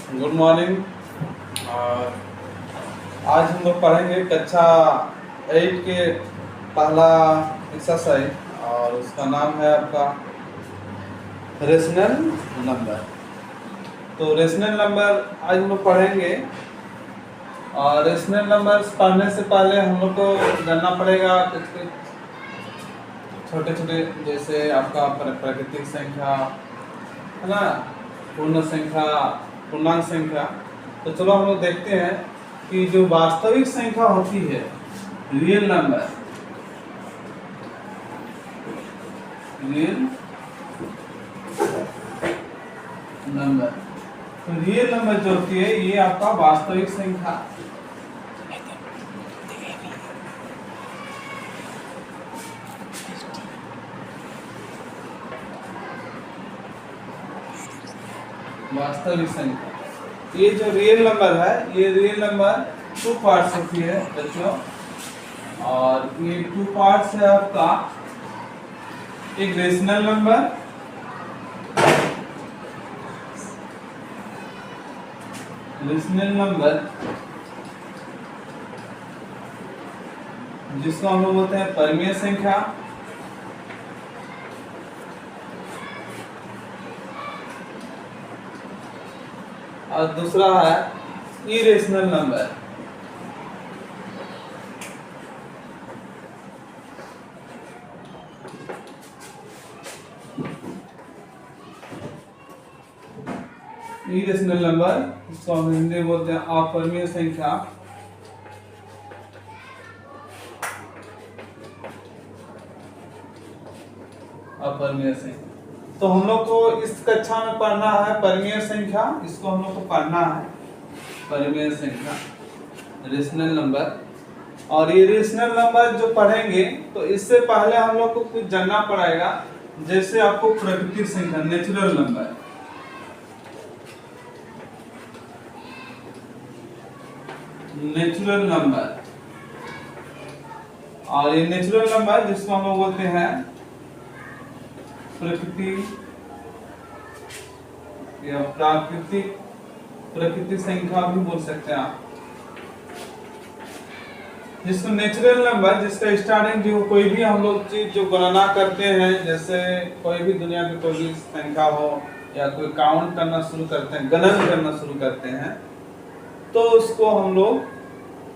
Good morning. आज हम लोग पढ़ेंगे कक्षा 8 के पहला एक्सरसाइज और उसका नाम है आपका रेशनल नंबर। तो रेशनल नंबर आज हम लोग पढ़ेंगे और रेशनल नंबर पढ़ने से पहले हम लोग को जानना पड़ेगा कुछ छोटे छोटे, जैसे आपका प्राकृतिक संख्या है ना, पूर्ण संख्या, पूर्णांक संख्या। तो चलो हम लोग देखते हैं कि जो वास्तविक संख्या होती है, रियल नंबर, तो रियल नंबर जो होती है ये आपका वास्तविक संख्या। वास्तविक संख्या, ये जो रियल नंबर है, ये रियल नंबर 2 पार्ट्स होती है बच्चों, और ये 2 पार्ट्स है आपका एक रेशनल नंबर, जिसको हम लोग बोलते हैं परिमेय संख्या, और दूसरा है इरेशनल नंबर। इरेशनल नंबर, इसको हम हिंदी में बोलते हैं अपरिमेय संख्या। अपरिमेय संख्या, तो हम लोग को इस कक्षा में पढ़ना है परिमेय संख्या, इसको हम लोग को पढ़ना है परिमेय संख्या, रेशनल नंबर। और ये रेशनल नंबर जो पढ़ेंगे तो इससे पहले हम लोग को कुछ जानना पड़ेगा, जैसे आपको प्राकृतिक संख्या, नेचुरल नंबर, और ये नेचुरल नंबर जिसको हम लोग बोलते हैं या प्राकृतिक संख्या भी बोल सकते हैं आप। जिसको नेचुरल नंबर, जिसका स्टार्टिंग जो कोई भी हम लोग चीज जो गणना करते हैं, जैसे कोई भी दुनिया की कोई भी संख्या हो या कोई काउंट करना शुरू करते हैं, गणन करना शुरू करते हैं, तो उसको हम लोग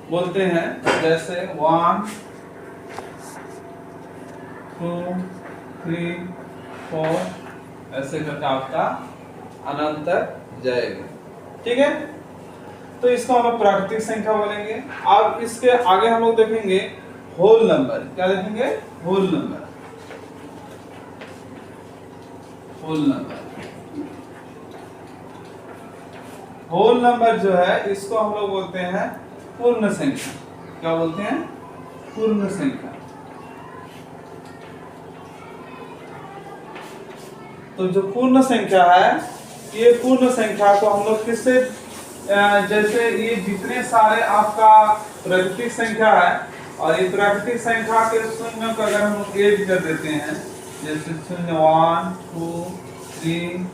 बोलते हैं जैसे 1 2 3 4 ऐसे करके आपका अनंत तक जाएगा। ठीक है, तो इसको हम लोग प्राकृतिक संख्या बोलेंगे। अब इसके आगे हम लोग देखेंगे होल नंबर। क्या देखेंगे? Whole number. होल नंबर जो है इसको हम लोग बोलते हैं पूर्ण संख्या। क्या बोलते हैं? पूर्ण संख्या। तो जो पूर्ण संख्या है, ये पूर्ण संख्या को हम लोग किससे, जैसे ये जितने सारे आपका प्राकृतिक संख्या है, और ये प्राकृतिक संख्या के शून्य को अगर हम लोग ऐड कर देते हैं, जैसे 0 1 2 3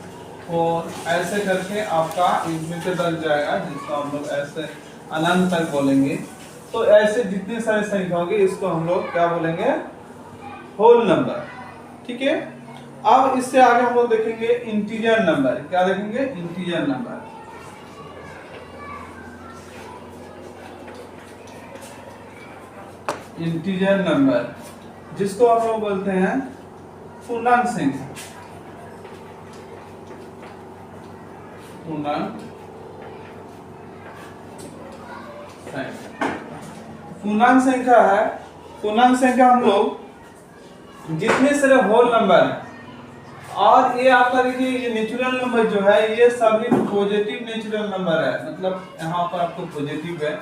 4 ऐसे करके आपका इनमें लग जाएगा, जिसको हम लोग ऐसे अनंत तक बोलेंगे। तो ऐसे जितने सारे संख्या होंगे इसको हम लोग क्या बोलेंगे? Whole number. ठीक है, अब इससे आगे हम लोग देखेंगे इंटीजर नंबर। क्या देखेंगे? Integer number. इंटीजर नंबर जिसको हम लोग बोलते हैं पूर्णांक संख्या। पूर्णांक संख्या है। पूर्णांक संख्या हम लोग जितने सारे होल नंबर है, और ये आपका देखिए ये नेचुरल नंबर जो है ये सभी पॉजिटिव नेचुरल नंबर है, मतलब यहाँ पर आपको पॉजिटिव है।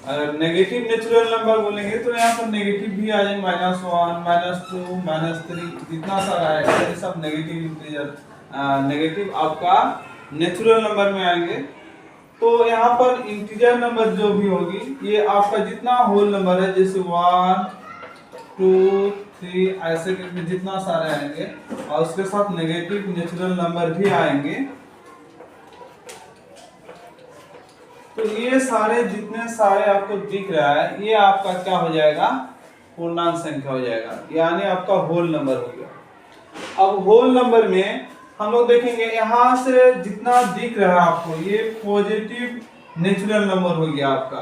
अगर नेगेटिव नेचुरल नंबर बोलेंगे तो यहाँ पर नेगेटिव भी आ जाएंगे, -1 -2 -3 जितना सारा है ये सब नेगेटिव इंटीजर, नेगेटिव आपका नेचुरल नंबर में आएंगे। तो यहाँ पर इंटीजर नंबर जो भी होगी ये आपका जितना होल नंबर है, जैसे 1 2 3 ऐसे करके जितना सारे आएंगे, और उसके साथ नेगेटिव नेचुरल नंबर भी आएंगे, तो ये सारे जितने सारे आपको दिख रहा है ये आपका क्या हो जाएगा, पूर्णांक संख्या हो जाएगा, यानी आपका होल नंबर हो गया। अब होल नंबर में हम लोग देखेंगे यहाँ से जितना दिख रहा है आपको ये पॉजिटिव नेचुरल नंबर हो गया आपका,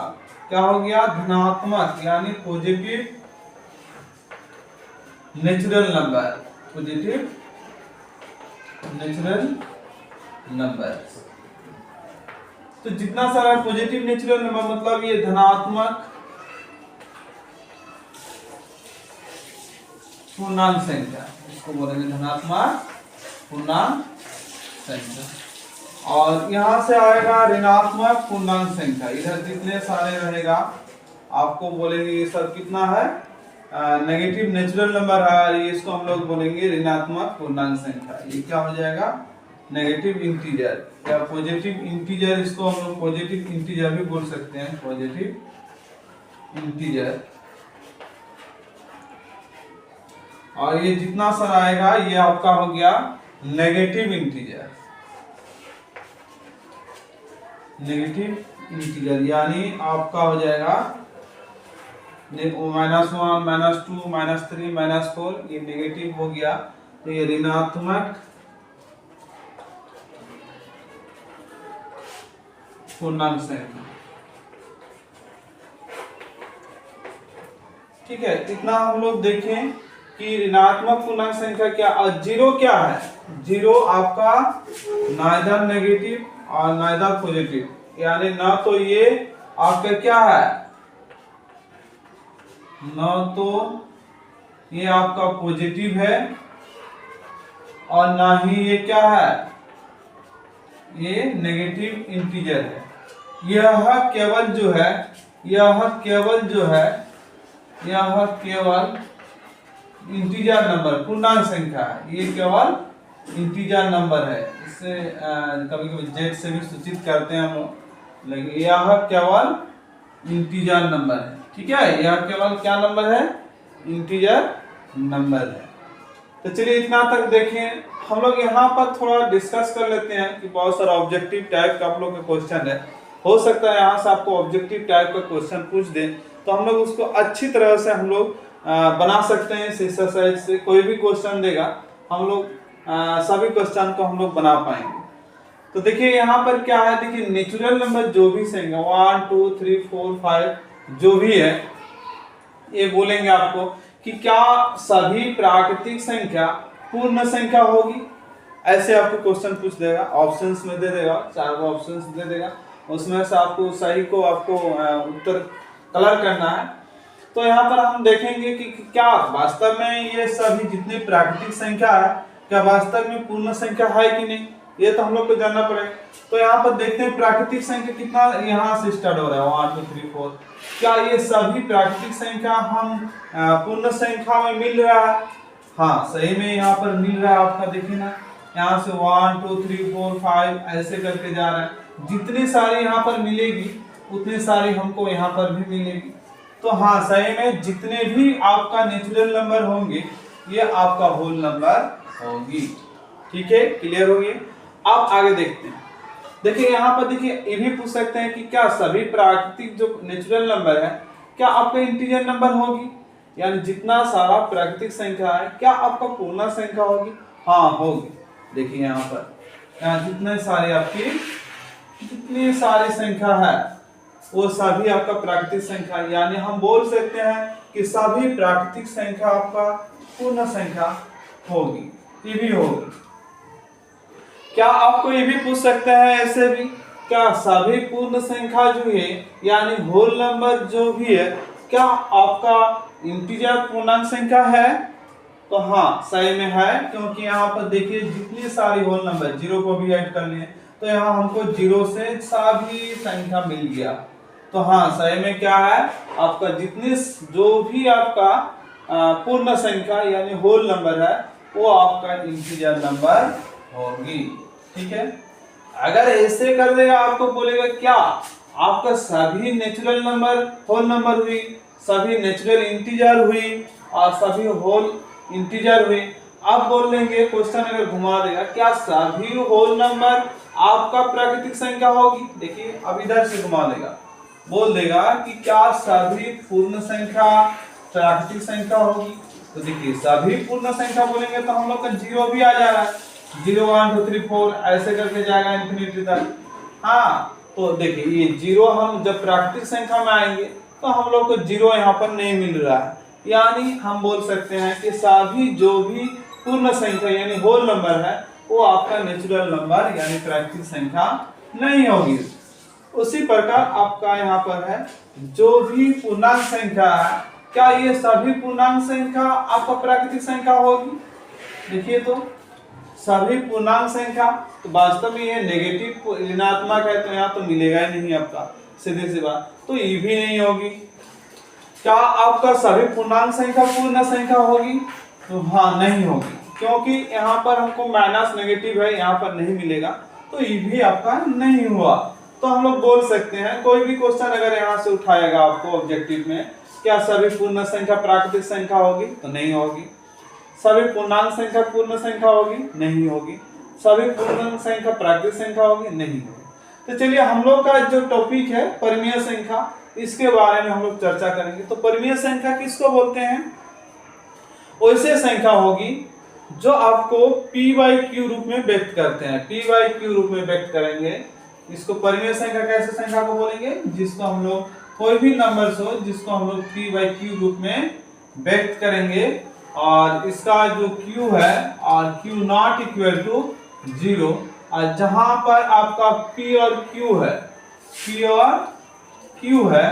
क्या हो गया, धनात्मक यानी positive natural number, positive natural number. तो जितना सारा पॉजिटिव नेचुरल नंबर मतलब ये धनात्मक पूर्णांक संख्या, इसको बोलेंगे धनात्मक पूर्णांक संख्या। और यहां से आएगा ऋणात्मक पूर्णांक संख्या, इधर जितने सारे रहेगा आपको बोलेंगे ये सब कितना है, नेगेटिव नेचुरल नंबर है, इसको हम लोग बोलेंगे ऋणात्मक पूर्णांक संख्या। ये क्या हो जाएगा, नेगेटिव इंटीजर या पॉजिटिव इंटीजर, इसको हम लोग पॉजिटिव इंटीजर भी बोल सकते हैं, पॉजिटिव इंटीजर। और ये जितना सारा आएगा ये आपका हो गया नेगेटिव इंटीजर, नेगेटिव इंटीजर यानी आपका हो जाएगा -1 -2 -3 -4, ये नेगेटिव हो गया, तो ये ऋणात्मक पूर्णांक संख्या। ठीक है, इतना हम लोग देखें कि ऋणात्मक पूर्णांक संख्या क्या, और जीरो क्या है, जीरो आपका नाइदर नेगेटिव और नाइदर पॉजिटिव, यानी ना तो ये आपका क्या है, ना तो ये आपका पॉजिटिव है और ना ही ये क्या है, ये नेगेटिव इंटीजर है। यह केवल जो है, यह केवल इंटीजर नंबर पूर्णांक संख्या है, ये केवल इंटीजर नंबर है। इससे कभी कभी जेड से भी सूचित करते हैं हम लोग, लेकिन यह केवल इंटीजर नंबर है। ठीक है, यह केवल क्या नंबर है, इंटीजर नंबर है। तो चलिए इतना तक देखें। हम लोग यहाँ पर थोड़ा डिस्कस कर लेते हैं कि बहुत सारा ऑब्जेक्टिव टाइप का आप लोग का क्वेश्चन है, हो सकता है यहाँ से आपको ऑब्जेक्टिव टाइप का क्वेश्चन पूछ दें, तो हम लोग उसको अच्छी तरह से हम लोग बना सकते हैं। इस एक्सरसाइज से कोई भी क्वेश्चन देगा हम लोग सभी क्वेश्चन को हम लोग बना पाएंगे। तो देखिए यहाँ पर क्या है, देखिए नेचुरल नंबर जो भी संख्या 1 2 3 4 5 जो भी है, ये बोलेंगे आपको कि क्या सभी प्राकृतिक संख्या पूर्ण संख्या होगी, ऐसे आपको क्वेश्चन पूछ देगा, ऑप्शंस में दे देगा, 4 ऑप्शंस दे देगा, उसमें से आपको सही को आपको उत्तर कलर करना है। तो यहाँ पर हम देखेंगे कि क्या वास्तव में ये सभी जितनी प्राकृतिक संख्या है क्या वास्तव में पूर्ण संख्या है कि नहीं, ये तो हम लोग को जानना पड़ेगा। तो यहाँ पर देखते हैं प्राकृतिक संख्या कितना यहाँ से स्टार्ट हो रहा है, 1 2 3 4, क्या ये सभी प्राकृतिक संख्या हम पूर्ण संख्या में मिल रहा है, हाँ सही में यहाँ पर मिल रहा है आपका। देखिए ना, यहाँ से 1 2 3 4 5 ऐसे करके जा रहा है, जितनी सारी यहाँ पर मिलेगी उतनी सारी हमको यहाँ पर भी मिलेगी। तो हाँ सही में जितने भी आपका नेचुरल नंबर होंगे ये आपका होल नंबर होगी। ठीक है, क्लियर हो गया। अब आगे देखते हैं। देखिए यहाँ पर देखिए ये भी पूछ सकते हैं कि क्या सभी प्राकृतिक जो नेचुरल नंबर है क्या आपका इंटीजर नंबर होगी, यानी जितना सारा प्राकृतिक संख्या है क्या आपका पूर्ण संख्या होगी, हाँ होगी। देखिए यहाँ पर जितने सारे आपकी जितनी सारी संख्या है वो सभी आपका प्राकृतिक संख्या, यानी हम बोल सकते हैं कि सभी प्राकृतिक संख्या आपका पूर्ण संख्या होगी, ये भी होगी। क्या आपको ये भी पूछ सकते हैं ऐसे भी, क्या सभी पूर्ण संख्या जो है यानी होल नंबर जो भी है क्या आपका इंटीजर पूर्णांक संख्या है, तो हाँ सही में है, क्योंकि यहाँ पर देखिए जितनी सारी होल नंबर, जीरो को भी ऐड कर लिए तो यहाँ हमको जीरो से सभी संख्या मिल गया। तो हाँ सही में क्या है आपका जितनी जो भी आपका पूर्ण संख्या यानी होल नंबर है वो आपका इंटीजर नंबर होगी। ठीक है, अगर ऐसे कर देगा आपको बोलेगा क्या आपका सभी नेचुरल नंबर होल नंबर हुई, सभी नेचुरल इंटीजर हुई और सभी होल इंटीजर हुई। अब बोल लेंगे क्वेश्चन अगर घुमा देगा क्या सभी होल नंबर आपका प्राकृतिक संख्या होगी। देखिए अब इधर से घुमा देगा, बोल देगा कि क्या सभी पूर्ण संख्या प्राकृतिक संख्या होगी। तो देखिए सभी पूर्ण संख्या बोलेंगे तो हम लोग का जीरो भी आ जा रहा है, 0 1 2 3 4 ऐसे करके जाएगा इंफिनिटी तक। हाँ तो देखिए ये जीरो हम जब प्राकृतिक संख्या में आएंगे तो हम लोग को जीरो यहाँ पर नहीं मिल रहा है, यानी हम बोल सकते हैं कि सभी जो भी पूर्ण संख्या यानी होल नंबर है वो आपका नेचुरल नंबर यानी प्राकृतिक संख्या नहीं होगी। उसी प्रकार आपका यहाँ पर है जो भी पूर्णांक संख्या है, क्या ये सभी पूर्णांक संख्या आपका प्राकृतिक संख्या होगी। देखिए तो सभी पूर्णांक संख्या, तो वास्तव में ये नेगेटिव ऋणात्मक है तो यहाँ तो मिलेगा ही नहीं आपका, सीधी सी बात। तो ये भी नहीं होगी। क्या आपका सभी पूर्णांक संख्या पूर्ण संख्या होगी, तो हाँ नहीं होगी, क्योंकि यहाँ पर हमको माइनस नेगेटिव है, यहाँ पर नहीं मिलेगा, तो ये भी आपका नहीं हुआ। तो हम लोग बोल सकते हैं कोई भी क्वेश्चन अगर यहाँ से उठाएगा आपको ऑब्जेक्टिव में, क्या सभी पूर्ण संख्या प्राकृतिक संख्या होगी, तो नहीं होगी। सभी पूर्णांक संख्या पूर्ण संख्या होगी, नहीं होगी। सभी पूर्ण संख्या प्राकृतिक संख्या होगी, नहीं होगी। तो चलिए हम लोग का जो टॉपिक है परिमेय संख्या, इसके बारे में हम लोग चर्चा करेंगे। तो परिमेय संख्या किसको बोलते हैं, वैसे संख्या होगी जो आपको p/q रूप में व्यक्त करते हैं, p/q रूप में व्यक्त करेंगे। इसको परिमेय संख्या कैसे संख्या को बोलेंगे, जिसको हम लोग कोई भी नंबर हो जिसको हम लोग p/q रूप में व्यक्त करेंगे, और इसका जो q है और q नॉट इक्वल टू 0, और जहां पर आपका p और q है, p और q है,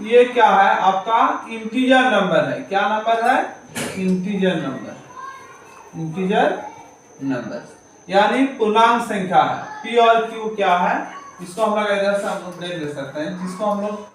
ये क्या है आपका इंटीजर नंबर है। क्या नंबर है, इंटीजर नंबर, इंटीजर नंबर यानी पूर्णांक संख्या है। p और q क्या है, इसको हम लोग इधर से हम लोग देख ले सकते हैं, जिसको हम लोग